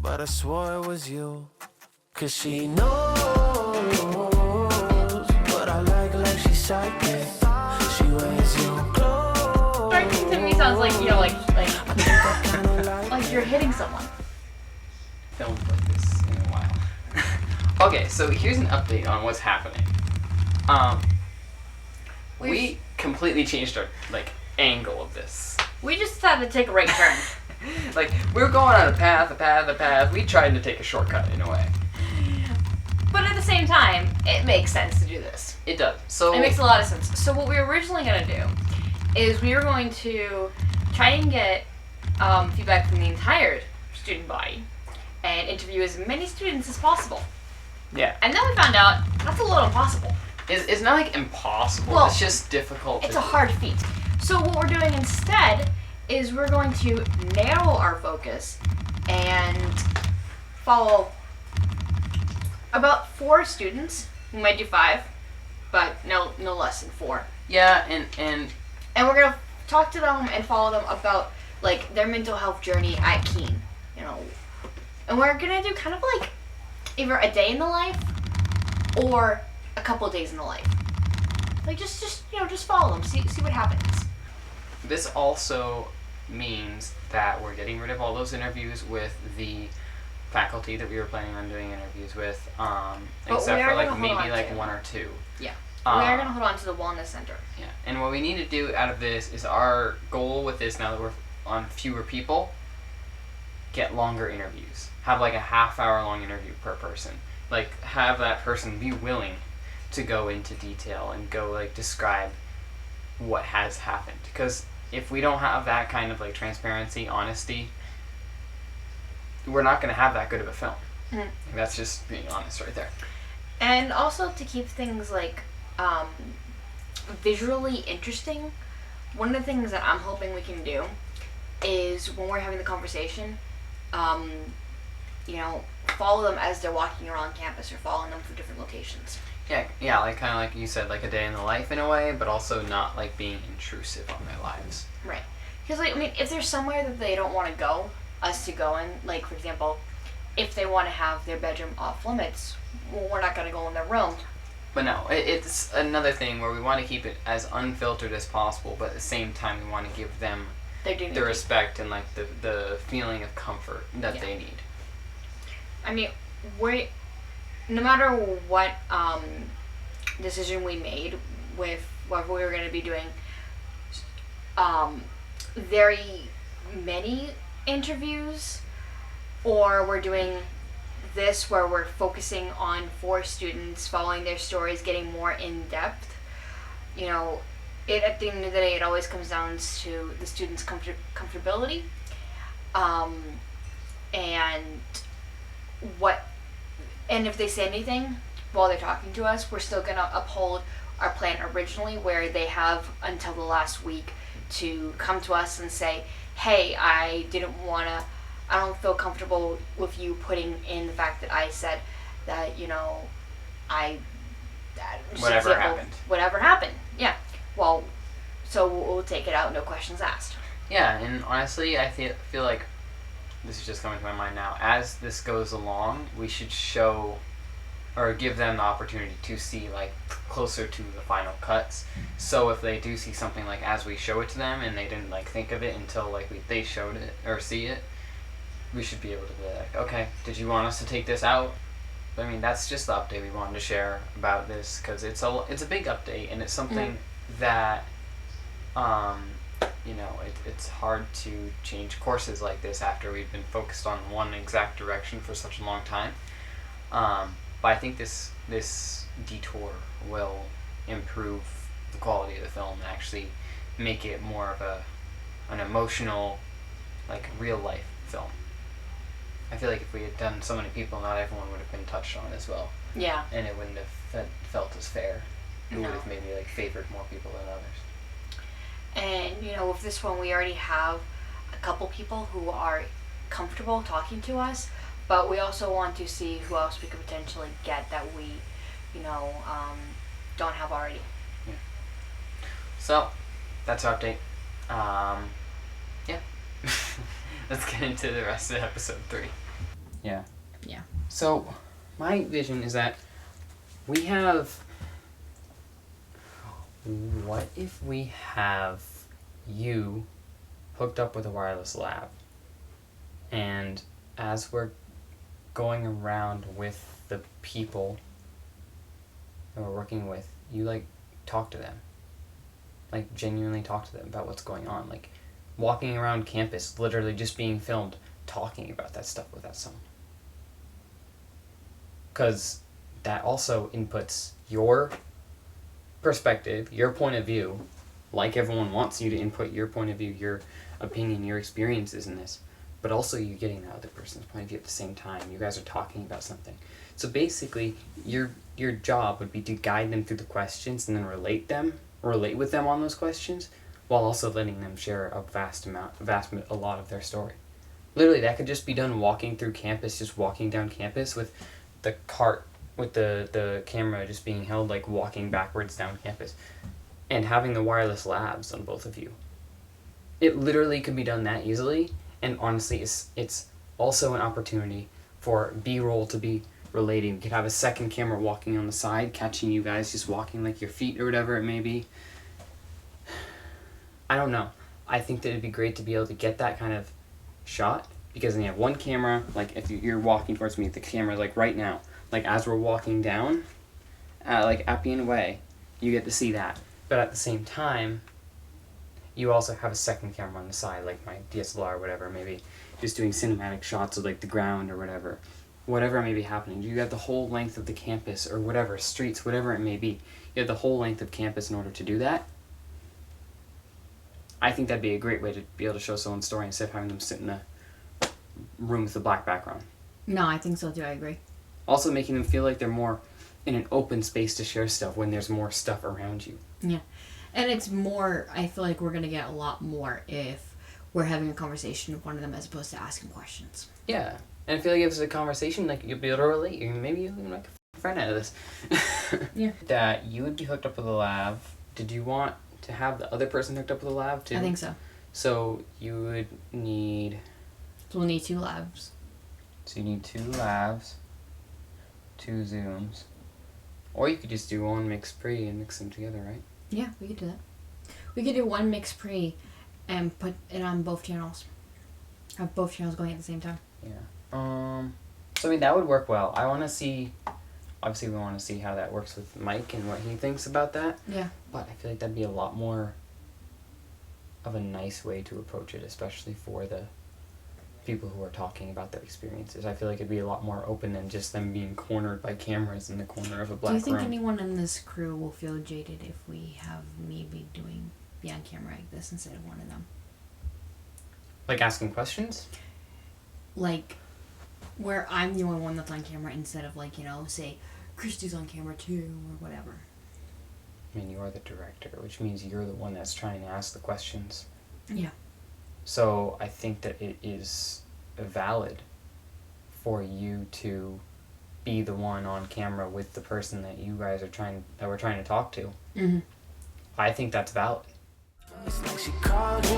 but I swore it was you. Cause she knows what I like she's psychic. She wears your clothes. Striking to me sounds like, you know, like you're hitting someone. Filmed like this in a while. Okay, so here's an update on what's happening. We completely changed our angle of this. We just had to take a right turn. We were going on a path. We tried to take a shortcut in a way. But at the same time, it makes sense to do this. It does. So it makes a lot of sense. So what we were originally going to do is we were going to try and get feedback from the entire student body and interview as many students as possible. Yeah. And then we found out that's a little impossible. It's not impossible. Well, it's just difficult. It's a hard feat. So what we're doing instead is we're going to narrow our focus and follow about 4 students. We might do 5, but no less than 4. Yeah, and we're gonna talk to them and follow them about their mental health journey at Keene, and we're gonna do kind of either a day in the life or a couple days in the life. Just follow them, see what happens. This also means that we're getting rid of all those interviews with the faculty that we were planning on doing interviews with, except for maybe 1 or 2. Yeah. We are going to hold on to the Wellness Center. Yeah. And what we need to do out of this is our goal with this, now that we're on fewer people, get longer interviews. Have a half-hour long interview per person. Have that person be willing to go into detail and go describe what has happened. Because if we don't have that kind of transparency, honesty, we're not going to have that good of a film. Mm-hmm. That's just being honest right there. And also to keep things visually interesting, one of the things that I'm hoping we can do is when we're having the conversation, follow them as they're walking around campus or following them through different locations. Yeah, kind of like you said, a day in the life in a way, but also not being intrusive on their lives. Right. Because if there's somewhere that they don't want to go, us to go in, for example, if they want to have their bedroom off limits, well, we're not going to go in their room. But no, it's another thing where we want to keep it as unfiltered as possible, but at the same time we want to give them the respect and the feeling of comfort that they need. No matter what decision we made with what we were going to be doing, very many interviews, or we're doing this where we're focusing on 4 students, following their stories, getting more in depth. At the end of the day, it always comes down to the students' comfortability, and if they say anything while they're talking to us, we're still gonna uphold our plan originally, where they have until the last week to come to us and say, hey, I don't feel comfortable with you putting in the fact that I said that, whatever happened. Yeah. Well, so we'll take it out, no questions asked. Yeah, and honestly, I feel like this is just coming to my mind now. As this goes along, we should show or give them the opportunity to see closer to the final cuts. So if they do see something as we show it to them and they didn't think of it until they showed it or see it, we should be able to be okay, did you want us to take this out? That's just the update we wanted to share about this, because it's a big update, and it's something that it's hard to change courses like this after we've been focused on one exact direction for such a long time. But I think this detour will improve the quality of the film and actually make it more of an emotional, real life film. I feel if we had done so many people, not everyone would have been touched on as well. Yeah. And it wouldn't have felt as fair. It would have maybe favored more people than others. And with this one, we already have a couple people who are comfortable talking to us, but we also want to see who else we could potentially get that we don't have already. Yeah. So that's our update. Yeah. Let's get into the rest of episode 3. Yeah. Yeah. So, my vision is that we have. What if we have you hooked up with a wireless lab, and as we're going around with the people that we're working with, you like talk to them, like genuinely talk to them about what's going on, like walking around campus, literally just being filmed, talking about that stuff with that someone. Because that also inputs your perspective, your point of view, like everyone wants you to input your point of view, your opinion, your experiences in this, but also you getting that other person's point of view at the same time. You guys are talking about something. So basically, your job would be to guide them through the questions and then relate with them on those questions, while also letting them share a lot of their story. Literally, that could just be done walking through campus, just walking down campus with the cart, with the camera just being held, like walking backwards down campus, and having the wireless labs on both of you. It literally could be done that easily, and honestly, it's also an opportunity for B-roll to be relating. You could have a second camera walking on the side, catching you guys just walking, like your feet or whatever it may be. I don't know. I think that it'd be great to be able to get that kind of shot, because then you have one camera, like if you're walking towards me, the camera's like right now, like as we're walking down, like Appian away, you get to see that. But at the same time, you also have a second camera on the side, like my DSLR or whatever, maybe just doing cinematic shots of like the ground or whatever may be happening. You have the whole length of the campus or whatever, streets, whatever it may be. You have the whole length of campus in order to do that. I think that'd be a great way to be able to show someone's story instead of having them sit in a room with a black background. No, I think so too. I agree. Also making them feel like they're more in an open space to share stuff when there's more stuff around you. Yeah. And it's more, I feel like we're going to get a lot more if we're having a conversation with one of them as opposed to asking questions. Yeah. And I feel like if it's a conversation, like you'll be able to relate. Maybe you'll even make a friend out of this. Yeah. That you would be hooked up with a lab. Did you want to have the other person hooked up with a lab too? I think so. So you would need... So we'll need 2 labs. So you need 2 labs, 2 Zooms. Or you could just do one mix pre and mix them together, right? Yeah, we could do that. We could do one mix pre and put it on both channels. Have both channels going at the same time. Yeah. So I mean, that would work well. I want to see... Obviously, we want to see how that works with Mike and what he thinks about that. Yeah. But I feel like that'd be a lot more of a nice way to approach it, especially for the people who are talking about their experiences. I feel like it'd be a lot more open than just them being cornered by cameras in the corner of a black room. Do you think anyone in this crew will feel jaded if we have me be on camera like this instead of one of them? Like asking questions? Like, where I'm the only one that's on camera instead of, like, say, Christy's on camera too, or whatever. I mean, you are the director, which means you're the one that's trying to ask the questions. Yeah. So I think that it is valid for you to be the one on camera with the person that we're trying to talk to. Mm-hmm. I think that's valid. It's like she called you.